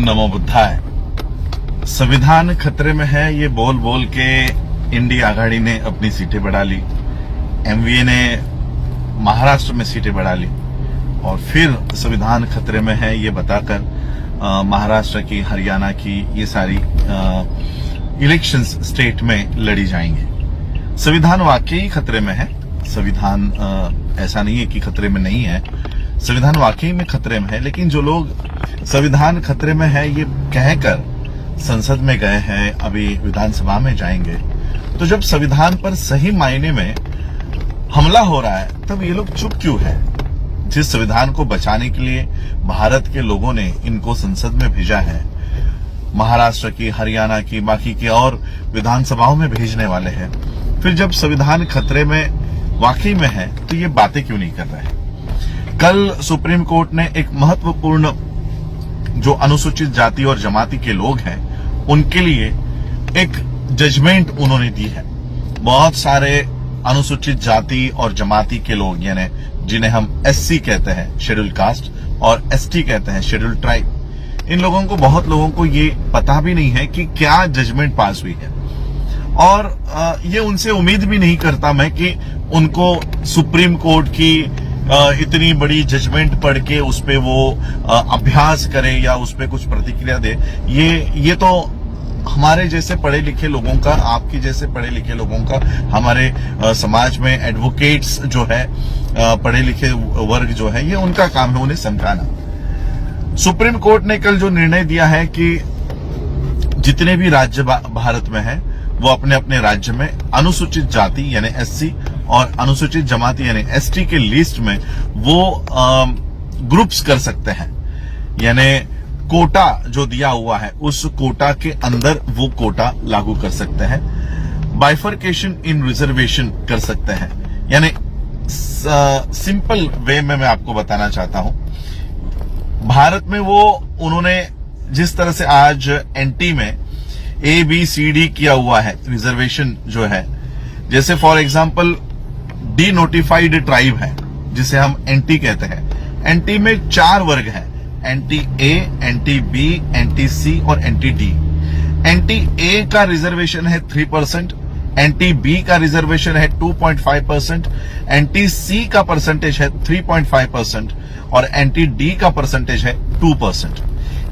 नमो बुद्धाय। संविधान खतरे में है, ये बोल बोल के इंडिया आघाड़ी ने अपनी सीटें बढ़ा ली, एमवीए ने महाराष्ट्र में सीटें बढ़ा ली और फिर संविधान खतरे में है ये बताकर महाराष्ट्र की, हरियाणा की ये सारी इलेक्शंस स्टेट में लड़ी जाएंगे। संविधान वाकई खतरे में है। संविधान ऐसा नहीं है कि खतरे में नहीं है, संविधान वाकई में खतरे में है। लेकिन जो लोग संविधान खतरे में है ये कहकर संसद में गए हैं, अभी विधानसभा में जाएंगे, तो जब संविधान पर सही मायने में हमला हो रहा है तब ये लोग चुप क्यों है? जिस संविधान को बचाने के लिए भारत के लोगों ने इनको संसद में भेजा है, महाराष्ट्र की, हरियाणा की, बाकी की और विधानसभाओं में भेजने वाले हैं, फिर जब संविधान खतरे में वाकई में है तो ये बातें क्यों नहीं कर रहे हैं? कल सुप्रीम कोर्ट ने एक महत्वपूर्ण जो अनुसूचित जाति और जमाती के लोग हैं उनके लिए एक जजमेंट उन्होंने दी है। बहुत सारे अनुसूचित जाति और जमाती के लोग, यानी जिन्हें हम एससी कहते हैं, शेड्यूल कास्ट, और एसटी कहते हैं, शेड्यूल ट्राइब, इन लोगों को, बहुत लोगों को ये पता भी नहीं है कि क्या जजमेंट पास हुई है और ये उनसे उम्मीद भी नहीं करता मैं कि उनको सुप्रीम कोर्ट की इतनी बड़ी जजमेंट पढ़ के उस पे वो अभ्यास करे या उस पे कुछ प्रतिक्रिया दे। ये तो हमारे जैसे पढ़े लिखे लोगों का, आपके जैसे पढ़े लिखे लोगों का, हमारे समाज में एडवोकेट्स जो है, पढ़े लिखे वर्ग जो है, ये उनका काम है उन्हें समझाना। सुप्रीम कोर्ट ने कल जो निर्णय दिया है कि जितने भी राज्य भारत में हैं वो अपने अपने राज्य में अनुसूचित जाति यानी एससी और अनुसूचित जमाती यानी एसटी के लिस्ट में वो ग्रुप्स कर सकते हैं, यानी कोटा जो दिया हुआ है उस कोटा के अंदर वो कोटा लागू कर सकते हैं, बाइफर्केशन इन रिजर्वेशन कर सकते हैं। यानी सिंपल वे में मैं आपको बताना चाहता हूं, भारत में वो उन्होंने जिस तरह से आज एनटी में ए बी सी डी किया हुआ है रिजर्वेशन जो है, जैसे for example D notified tribe है जिसे हम एनटी कहते हैं। एनटी में 4 वर्ग हैं, एनटी ए, एनटी बी, एनटी सी और एनटी डी। एनटी ए का रिजर्वेशन है 3%, एनटी बी का रिजर्वेशन है 2.5%, एनटी सी का परसेंटेज है 3.5% और एनटी डी का परसेंटेज है 2%।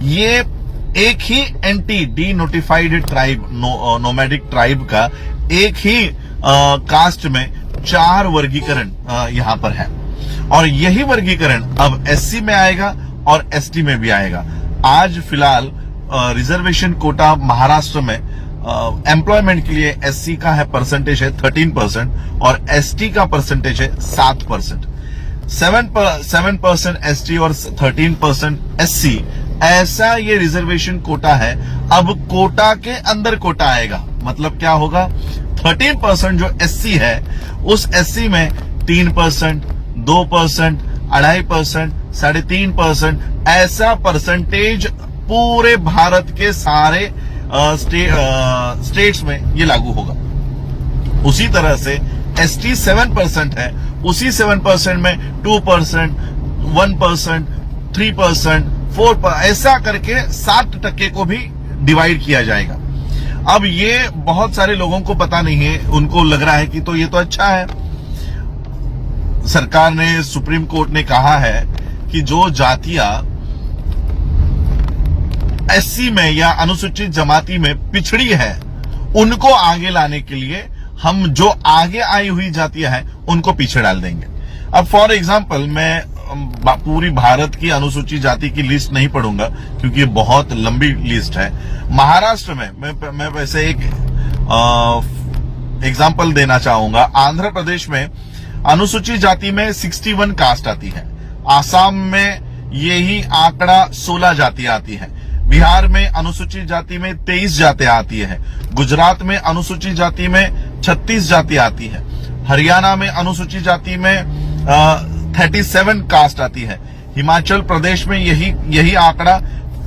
ये एक ही NT D notified tribe, nomadic tribe का एक ही कास्ट में 4 वर्गीकरण यहां पर है और यही वर्गीकरण अब एससी में आएगा और एसटी में भी आएगा। आज फिलहाल रिजर्वेशन कोटा महाराष्ट्र में एम्प्लॉयमेंट के लिए एससी का है परसेंटेज है 13% और एसटी का परसेंटेज है 7%। 7% एसटी और 13% एससी, ऐसा ये रिजर्वेशन कोटा है। अब कोटा के अंदर कोटा आएगा, मतलब क्या होगा? 13% जो एससी है उस एससी में 3%, 2%, 2.5%, 3.5% ऐसा परसेंटेज पूरे भारत के सारे स्टेट्स में ये लागू होगा। उसी तरह से एसटी 7% है, उसी 7% में 2%, 1%, 3%, 4%, ऐसा करके 7% को भी डिवाइड किया जाएगा। अब ये बहुत सारे लोगों को पता नहीं है, उनको लग रहा है कि तो ये तो अच्छा है। सरकार ने, सुप्रीम कोर्ट ने कहा है कि जो जातियां एससी में या अनुसूचित जमाती में पिछड़ी है उनको आगे लाने के लिए हम जो आगे आई हुई जातियां हैं उनको पीछे डाल देंगे। अब फॉर एग्जांपल मैं पूरी भारत की अनुसूचित जाति की लिस्ट नहीं पढ़ूंगा क्योंकि ये बहुत लंबी लिस्ट है। महाराष्ट्र में मैं वैसे एक एग्जांपल देना चाहूंगा। आंध्र प्रदेश में अनुसूचित जाति में 61 कास्ट आती है, आसाम में यही आंकड़ा 16 जातियां आती है, बिहार में अनुसूचित जाति में 23 जातियां आती है, गुजरात में अनुसूचित जाति में 36 जातियां आती है, हरियाणा में अनुसूचित जाति में 37 कास्ट आती है, हिमाचल प्रदेश में यही आंकड़ा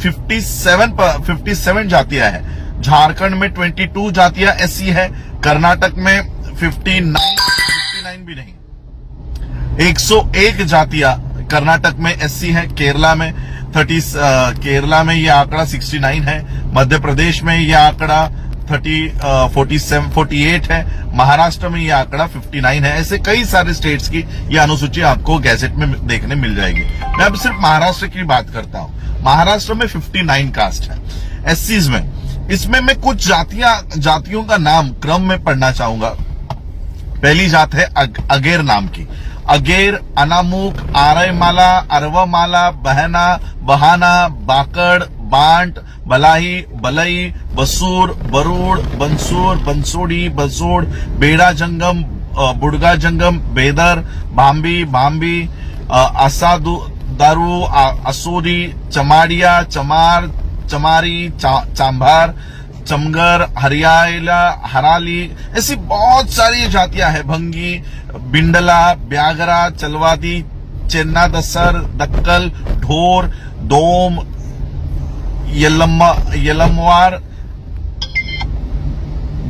57 जातियां है, झारखंड में 22 जातियां एससी है, कर्नाटक में 59 भी नहीं, 101 जातियां कर्नाटक में एससी है, केरला में केरला में ये आंकड़ा 69 है, मध्य प्रदेश में ये आंकड़ा 48 है, महाराष्ट्र में ये आंकड़ा 59 है। ऐसे कई सारे स्टेट्स की ये अनुसूची आपको गैजेट में देखने मिल जाएगी। मैं अब सिर्फ महाराष्ट्र की बात करता हूं। महाराष्ट्र में 59 कास्ट है एससीज में। इसमें मैं कुछ जातियों का नाम क्रम में पढ़ना चाहूंगा। पहली जात है अगेर नाम की। अगेर, अनामुक, आरयमाला, अरवमाला, बहना, बहाना, बाकड़, बांट, बलाही, बलई, बसूर, बरूड, बंसूर, बंसोड़ी, बसोड़, बेड़ा जंगम, बुड़गा जंगम, बेदर, भांबी, भांबी, दारू, असोरी, चमाड़िया, चमार, चमारी, चांभार, चमगर, हरियाला, हराली, ऐसी बहुत सारी जातियां हैं। भंगी, बिंडला, ब्यागरा, चलवादी, चेन्ना दसर, दक्कल, ढोर, दोम, यलमवार,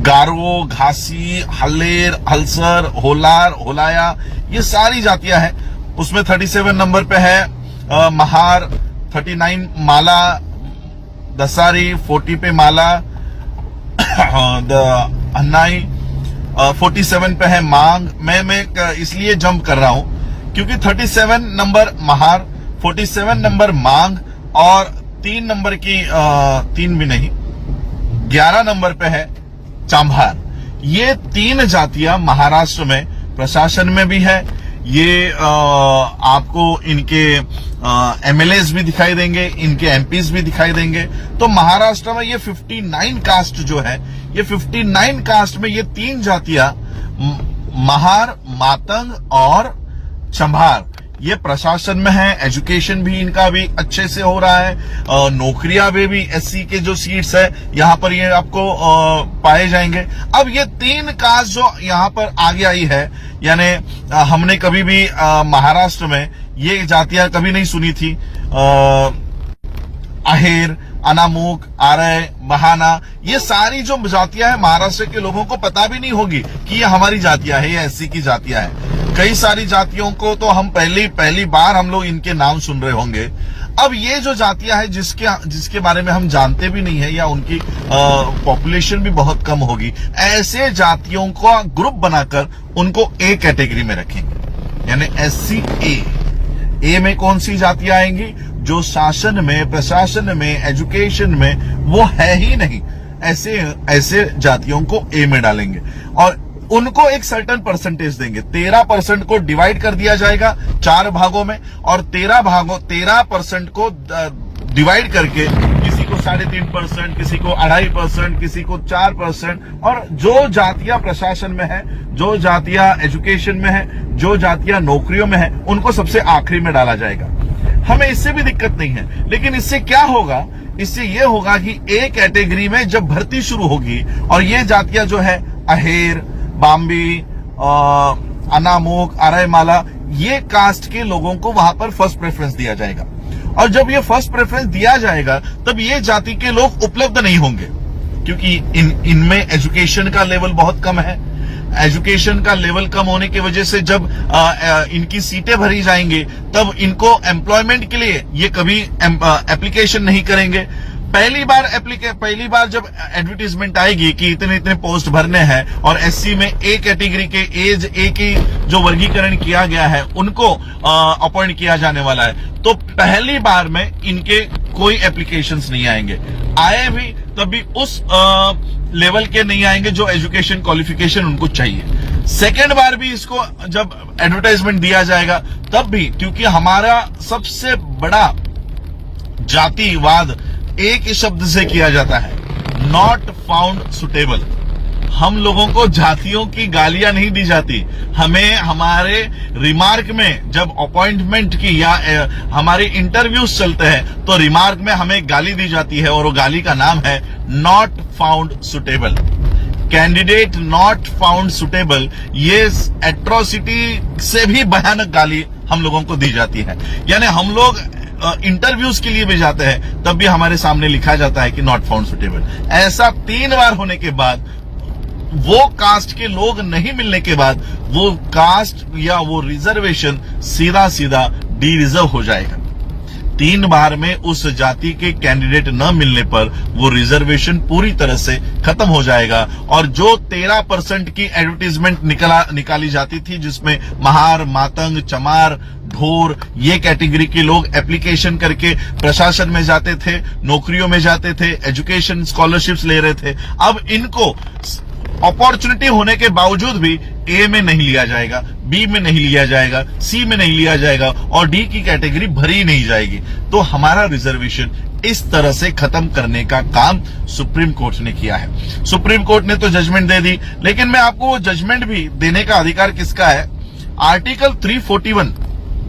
गारो, घासी, हल्लेर, हलसर, होलार, होलाया, ये सारी जातियां हैं। उसमें 37 नंबर पे है महार, 39 माला, दसारी, 40 पे माला, अन्नाई, 47 पे है मांग। मैं इसलिए जंप कर रहा हूं क्योंकि 37 नंबर महार, 47 नंबर मांग और 3 नंबर की 3 भी नहीं, 11 नंबर पे है चांभार। ये 3 जातियां महाराष्ट्र में प्रशासन में भी है। ये आपको इनके एमएलएस भी दिखाई देंगे, इनके एमपीज भी दिखाई देंगे। तो महाराष्ट्र में ये 59 कास्ट जो है, ये 59 कास्ट में ये 3 जातियां महार, मातंग और चंभार, ये प्रशासन में है। एजुकेशन भी इनका भी अच्छे से हो रहा है। नौकरियां में भी एससी के जो सीट्स है यहां पर ये आपको पाए जाएंगे। अब ये 3 कास्ट जो यहां पर आगे आई है, यानी हमने कभी भी महाराष्ट्र में ये जातियां कभी नहीं सुनी थी। अहेर, अनामुक, आरय, बहाना, ये सारी जो जातियां हैं महाराष्ट्र के लोगों को पता भी नहीं होगी कि ये हमारी जातियां है, ये एससी की जातियां हैं। कई सारी जातियों को तो हम पहली बार हम लोग इनके नाम सुन रहे होंगे। अब ये जो जातियां हैं जिसके बारे में हम जानते भी नहीं है या उनकी पॉपुलेशन भी बहुत कम होगी, ऐसे जातियों का ग्रुप बनाकर उनको ए कैटेगरी में रखेंगे, यानी एससी ए में कौन सी जातियां आएंगी? जो शासन में, प्रशासन में, एजुकेशन में वो है ही नहीं, ऐसे जातियों को ए में डालेंगे और उनको एक सर्टेन परसेंटेज देंगे। 13% को डिवाइड कर दिया जाएगा 4 भागों में और 13% को डिवाइड करके किसी को 3.5%, किसी को 2.5%, किसी को 4%, और जो जातियां प्रशासन में है, जो जातियां एजुकेशन में है, जो जातियां नौकरियों में है, उनको सबसे आखिरी में डाला जाएगा। हमें इससे भी दिक्कत नहीं है, लेकिन इससे क्या होगा? इससे यह होगा कि ए कैटेगरी में जब भर्ती शुरू होगी और ये जातियां जो है अहेर, बाम्बी, अनामुक, आरयमाला, ये कास्ट के लोगों को वहां पर फर्स्ट प्रेफरेंस दिया जाएगा। और जब ये फर्स्ट प्रेफरेंस दिया जाएगा तब ये जाति के लोग उपलब्ध नहीं होंगे, क्योंकि इनमें एजुकेशन का लेवल बहुत कम है। एजुकेशन का लेवल कम होने की वजह से जब इनकी सीटें भरी जाएंगी तब इनको एम्प्लॉयमेंट के लिए ये कभी एप्लीकेशन नहीं करेंगे। पहली बार जब एडवर्टीजमेंट आएगी कि इतने पोस्ट भरने हैं और एससी में ए कैटेगरी के एज ए की जो वर्गीकरण किया गया है उनको अपॉइंट किया जाने वाला है, तो पहली बार में इनके कोई एप्लीकेशंस नहीं आएंगे। आए भी तभी उस लेवल के नहीं आएंगे जो एजुकेशन क्वालिफिकेशन उनको चाहिए। सेकेंड बार भी इसको जब एडवर्टाइजमेंट दिया जाएगा तब भी, क्योंकि हमारा सबसे बड़ा जातिवाद एक ही शब्द से किया जाता है, नॉट फाउंड सुटेबल। हम लोगों को जातियों की गालियां नहीं दी जाती, हमें हमारे रिमार्क में जब अपॉइंटमेंट की या हमारे इंटरव्यूज चलते हैं तो रिमार्क में हमें गाली दी जाती है और वो गाली का नाम है not found suitable. Candidate not found suitable, ये एट्रोसिटी से भी भयानक गाली हम लोगों को दी जाती है। यानी हम लोग इंटरव्यूज के लिए भी जाते हैं तब भी हमारे सामने लिखा जाता है कि नॉट फाउंड सुटेबल। ऐसा 3 बार होने के बाद, वो कास्ट के लोग नहीं मिलने के बाद, वो कास्ट या वो रिजर्वेशन सीधा डी रिजर्व हो जाएगा। 3 बार में उस जाति के कैंडिडेट न मिलने पर वो रिजर्वेशन पूरी तरह से खत्म हो जाएगा। और जो 13% की एडवर्टीजमेंट निकाली जाती थी, जिसमें महार, मातंग, चमार, ढोर, ये कैटेगरी के लोग एप्लीकेशन करके प्रशासन में जाते थे, नौकरियों में जाते थे, एजुकेशन स्कॉलरशिप्स ले रहे थे, अब इनको अपॉर्चुनिटी होने के बावजूद भी ए में नहीं लिया जाएगा, बी में नहीं लिया जाएगा, सी में नहीं लिया जाएगा और डी की कैटेगरी भरी नहीं जाएगी। तो हमारा रिजर्वेशन इस तरह से खत्म करने का काम सुप्रीम कोर्ट ने किया है। सुप्रीम कोर्ट ने तो जजमेंट दे दी, लेकिन मैं आपको वो जजमेंट भी देने का अधिकार किसका है? आर्टिकल 341,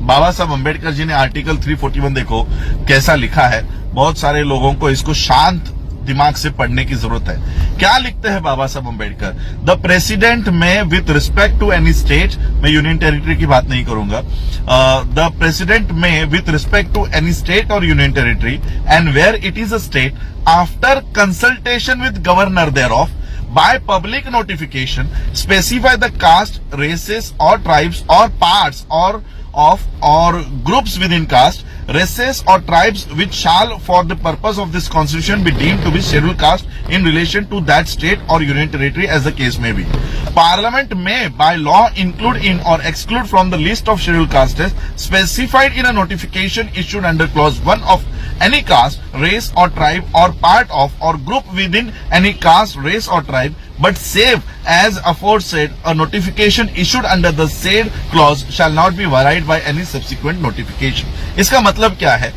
बाबा साहब अंबेडकर जी ने आर्टिकल 341 देखो कैसा लिखा है। बहुत सारे लोगों को इसको शांत दिमाग से पढ़ने की जरूरत है। क्या लिखते हैं Baba Saheb Ambedkar? The president may with respect to any state, मैं यूनियन टेरिटरी की बात नहीं करूंगा, the president may with respect to any state और union territory and where it is a state after consultation with governor thereof by public notification specify the caste, races or tribes or parts or groups within caste, races or tribes which shall for the purpose of this constitution be deemed to be scheduled caste in relation to that state or union territory as the case may be. Parliament may by law include in or exclude from the list of scheduled castes specified in a notification issued under clause 1 of any caste, race or tribe or part of or group within any caste, race or tribe, but save as aforesaid a notification issued under the said clause shall not be varied by any subsequent notification. इसका मतलब क्या है?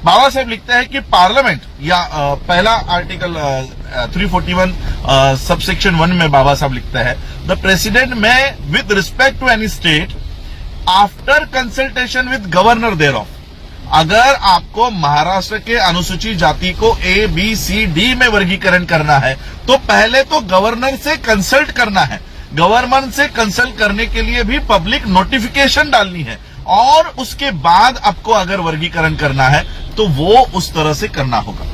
बाबा साहब लिखते हैं कि parliament या पहला article 341 subsection 1 में बाबा साहब लिखते हैं the president may with respect to any state after consultation with governor thereof, अगर आपको महाराष्ट्र के अनुसूचित जाति को ए, बी, सी, डी में वर्गीकरण करना है तो पहले तो गवर्नर से कंसल्ट करना है। गवर्नर से कंसल्ट करने के लिए भी पब्लिक नोटिफिकेशन डालनी है और उसके बाद आपको अगर वर्गीकरण करना है तो वो उस तरह से करना होगा।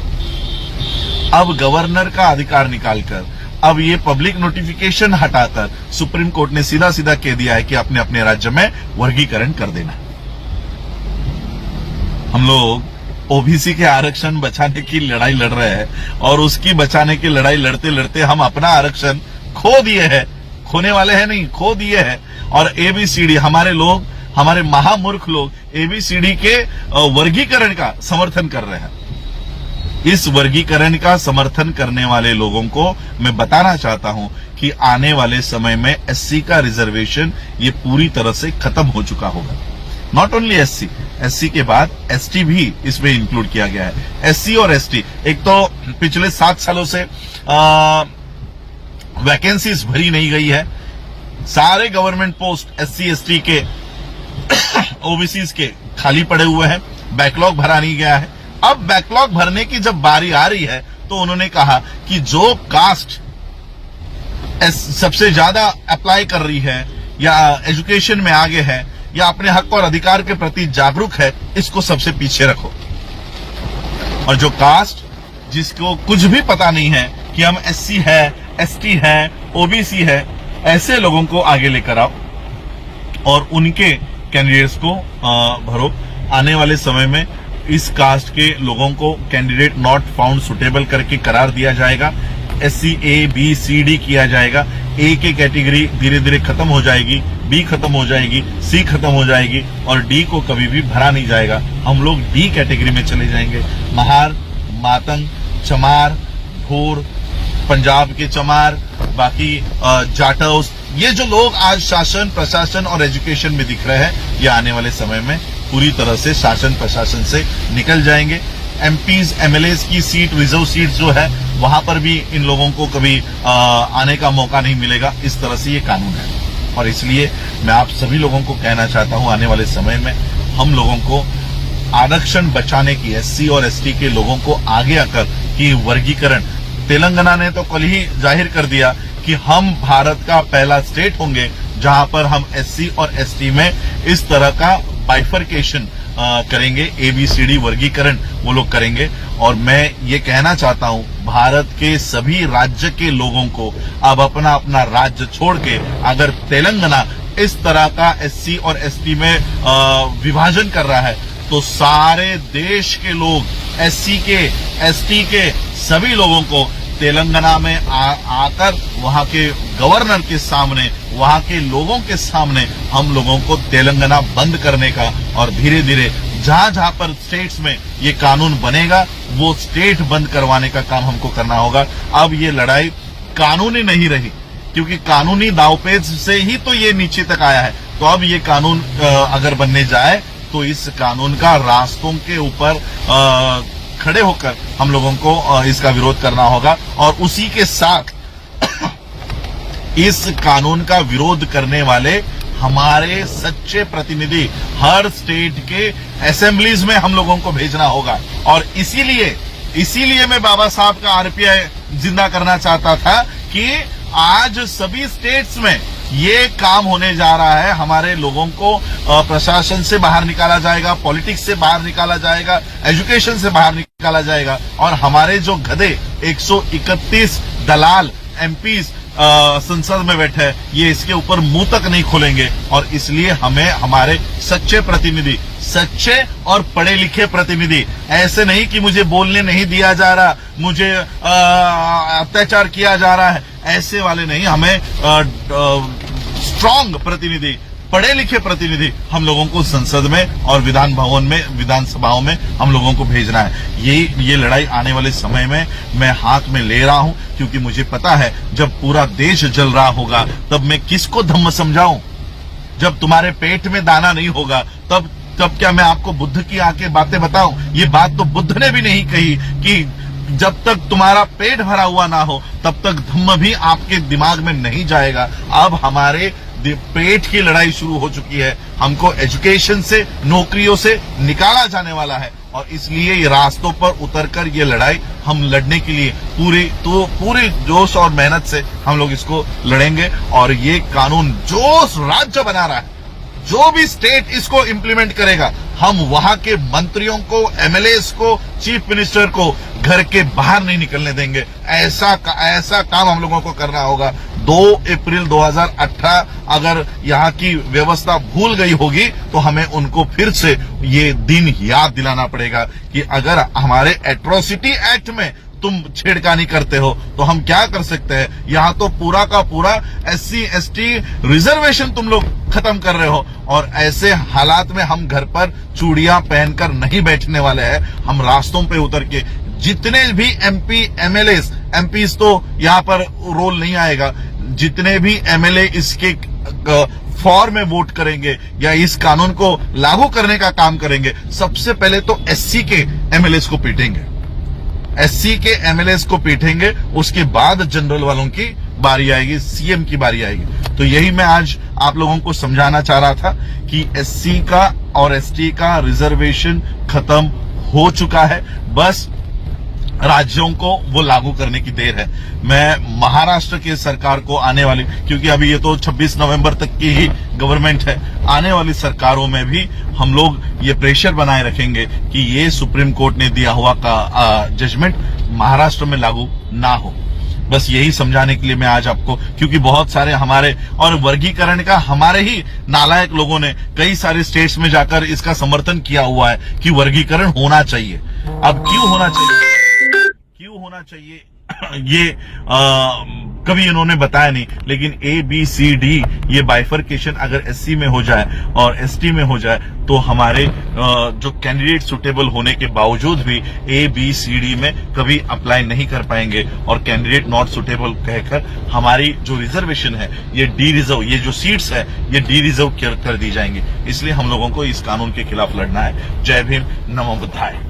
अब गवर्नर का अधिकार निकालकर अब ये पब्लिक नोटिफिकेशन हटाकर सुप्रीम कोर्ट ने सीधा सीधा कह दिया है कि अपने अपने राज्य में वर्गीकरण कर देना। हम लोग ओबीसी के आरक्षण बचाने की लड़ाई लड़ रहे हैं और उसकी बचाने की लड़ाई लड़ते लड़ते हम अपना आरक्षण खो दिए हैं। खोने वाले हैं नहीं, खो दिए हैं। और एबीसीडी हमारे लोग, हमारे महामूर्ख लोग एबीसीडी के वर्गीकरण का समर्थन कर रहे हैं। इस वर्गीकरण का समर्थन करने वाले लोगों को मैं बताना चाहता हूं कि आने वाले समय में एससी का रिजर्वेशन ये पूरी तरह से खत्म हो चुका होगा। नॉट ओनली एससी के बाद एसटी भी इसमें इंक्लूड किया गया है। एससी और एसटी, एक तो पिछले 7 सालों से वैकेंसीज भरी नहीं गई है। सारे गवर्नमेंट पोस्ट एससी एसटी के ओबीसीज के खाली पड़े हुए हैं, बैकलॉग भरा नहीं गया है। अब बैकलॉग भरने की जब बारी आ रही है तो उन्होंने कहा कि जो कास्ट सबसे ज्यादा अप्लाई कर रही है या एजुकेशन में आगे है या अपने हक और अधिकार के प्रति जागरूक है, इसको सबसे पीछे रखो। और जो कास्ट जिसको कुछ भी पता नहीं है कि हम एससी है, एसटी है, ओबीसी है, ऐसे लोगों को आगे लेकर आओ और उनके कैंडिडेट्स को भरो। आने वाले समय में इस कास्ट के लोगों को कैंडिडेट नॉट फाउंड सुटेबल करके करार दिया जाएगा। SC A B C D किया जाएगा। ए की कैटेगरी धीरे धीरे खत्म हो जाएगी, बी खत्म हो जाएगी, सी खत्म हो जाएगी और डी को कभी भी भरा नहीं जाएगा। हम लोग डी कैटेगरी में चले जाएंगे। महार, मातंग, चमार, ढोर, पंजाब के चमार, बाकी जाटव, ये जो लोग आज शासन, प्रशासन और एजुकेशन में दिख रहे हैं, ये आने वाले समय में पूरी तरह से शासन प्रशासन से निकल जाएंगे। एमपीज एमएलएज की सीट, रिजर्व सीट जो है, वहां पर भी इन लोगों को कभी आने का मौका नहीं मिलेगा। इस तरह से ये कानून है और इसलिए मैं आप सभी लोगों को कहना चाहता हूं, आने वाले समय में हम लोगों को आरक्षण बचाने की, एससी और एसटी के लोगों को आगे आकर कि वर्गीकरण, तेलंगाना ने तो कल ही जाहिर कर दिया कि हम भारत का पहला स्टेट होंगे जहां पर हम एससी और एसटी में इस तरह का बाइफरकेशन करेंगे, एबीसीडी वर्गीकरण वो लोग करेंगे। और मैं ये कहना चाहता हूं भारत के सभी राज्य के लोगों को अब अपना अपना राज्य छोड़ के, अगर तेलंगाना इस तरह का एससी और एसटी में विभाजन कर रहा है तो सारे देश के लोग, एससी के, एसटी के सभी लोगों को तेलंगाना में आकर वहां के गवर्नर के सामने, वहां के लोगों के सामने हम लोगों को तेलंगाना बंद करने का और धीरे धीरे जहां जहां पर स्टेट्स में ये कानून बनेगा वो स्टेट बंद करवाने का काम हमको करना होगा। अब ये लड़ाई कानूनी नहीं रही, क्योंकि कानूनी दावपेच से ही तो ये नीचे तक आया है। तो अब ये कानून अगर बनने जाए तो इस कानून का रास्तों के ऊपर खड़े होकर हम लोगों को इसका विरोध करना होगा। और उसी के साथ इस कानून का विरोध करने वाले हमारे सच्चे प्रतिनिधि हर स्टेट के असेंबलीज में हम लोगों को भेजना होगा। और इसीलिए मैं बाबा साहब का आरपीआई जिंदा करना चाहता था कि आज सभी स्टेट्स में ये काम होने जा रहा है। हमारे लोगों को प्रशासन से बाहर निकाला जाएगा, पॉलिटिक्स से बाहर निकाला जाएगा, एजुकेशन से बाहर निकाला जाएगा। और हमारे जो गधे 131 दलाल एमपीज संसद में बैठे हैं, ये इसके ऊपर मुंह तक नहीं खोलेंगे। और इसलिए हमें हमारे सच्चे प्रतिनिधि, सच्चे और पढ़े लिखे प्रतिनिधि, ऐसे नहीं कि मुझे बोलने नहीं दिया जा रहा, मुझे अत्याचार किया जा रहा है, ऐसे वाले नहीं, हमें स्ट्रांग प्रतिनिधि, पढ़े लिखे प्रतिनिधि हम लोगों को संसद में और विधान भवन में, विधानसभाओं में हम लोगों को भेजना है। ये लड़ाई आने वाले समय में मैं हाथ में ले रहा हूं, क्योंकि मुझे पता है जब पूरा देश जल रहा होगा तब मैं किसको धम्म समझाऊं। जब तुम्हारे पेट में दाना नहीं होगा तब क्या मैं आपको बुद्ध की आके बातें बताऊं? ये बात तो बुद्ध ने भी नहीं कही कि जब तक तुम्हारा पेट भरा हुआ ना हो तब तक धम्म भी आपके दिमाग में नहीं जाएगा। अब हमारे पेट की लड़ाई शुरू हो चुकी है। हमको एजुकेशन से, नौकरियों से निकाला जाने वाला है। और इसलिए ये रास्तों पर उतरकर ये लड़ाई हम लड़ने के लिए पूरी जोश और मेहनत से हम लोग इसको लड़ेंगे। और ये कानून जो राज्य बना रहा है, जो भी स्टेट इसको इम्प्लीमेंट करेगा, हम वहां के मंत्रियों को, एमएलएस को, चीफ मिनिस्टर को घर के बाहर नहीं निकलने देंगे। ऐसा काम हम लोगों को करना होगा। 2 अप्रैल 2018 अगर यहाँ की व्यवस्था भूल गई होगी तो हमें उनको फिर से ये दिन याद दिलाना पड़ेगा कि अगर हमारे एट्रोसिटी एक्ट में तुम छेड़खानी करते हो तो हम क्या कर सकते हैं। यहाँ तो पूरा का पूरा एससी एसटी रिजर्वेशन तुम लोग खत्म कर रहे हो। और ऐसे हालात में हम घर पर चूड़ियां पहनकर नहीं बैठने वाले हैं। हम रास्तों पे उतर के जितने भी एमपी एमएलएस, एमपीज तो यहाँ पर रोल नहीं आएगा, जितने भी एमएलए इसके फॉर में वोट करेंगे या इस कानून को लागू करने का काम करेंगे, सबसे पहले तो एससी के एमएलएस को पीटेंगे, एससी के एमएलएस को पीटेंगे। उसके बाद जनरल वालों की बारी आएगी, सीएम की बारी आएगी। तो यही मैं आज आप लोगों को समझाना चाह रहा था कि एससी का और एसटी का रिजर्वेशन खत्म हो चुका है। बस राज्यों को वो लागू करने की देर है। मैं महाराष्ट्र की सरकार को आने वाली, क्योंकि अभी ये तो 26 नवंबर तक की ही गवर्नमेंट है, आने वाली सरकारों में भी हम लोग ये प्रेशर बनाए रखेंगे कि ये सुप्रीम कोर्ट ने दिया हुआ का जजमेंट महाराष्ट्र में लागू ना हो। बस यही समझाने के लिए मैं आज आपको, क्योंकि बहुत सारे हमारे और वर्गीकरण का हमारे ही नालायक लोगों ने कई सारे स्टेट्स में जाकर इसका समर्थन किया हुआ है कि वर्गीकरण होना चाहिए। अब क्यों होना चाहिए ये कभी इन्होंने बताया नहीं, लेकिन ABCD ये बाइफर्केशन अगर एससी में हो जाए और एसटी में हो जाए तो हमारे जो कैंडिडेट सुटेबल होने के बावजूद भी ABCD में कभी अप्लाई नहीं कर पाएंगे और कैंडिडेट नॉट सुटेबल कहकर हमारी जो रिजर्वेशन है, ये डी रिजर्व, ये जो सीट्स है ये डी रिजर्व कर दी जाएंगी। इसलिए हम लोगों को इस कानून के खिलाफ लड़ना है। जय भीम, नमो बुद्धाय।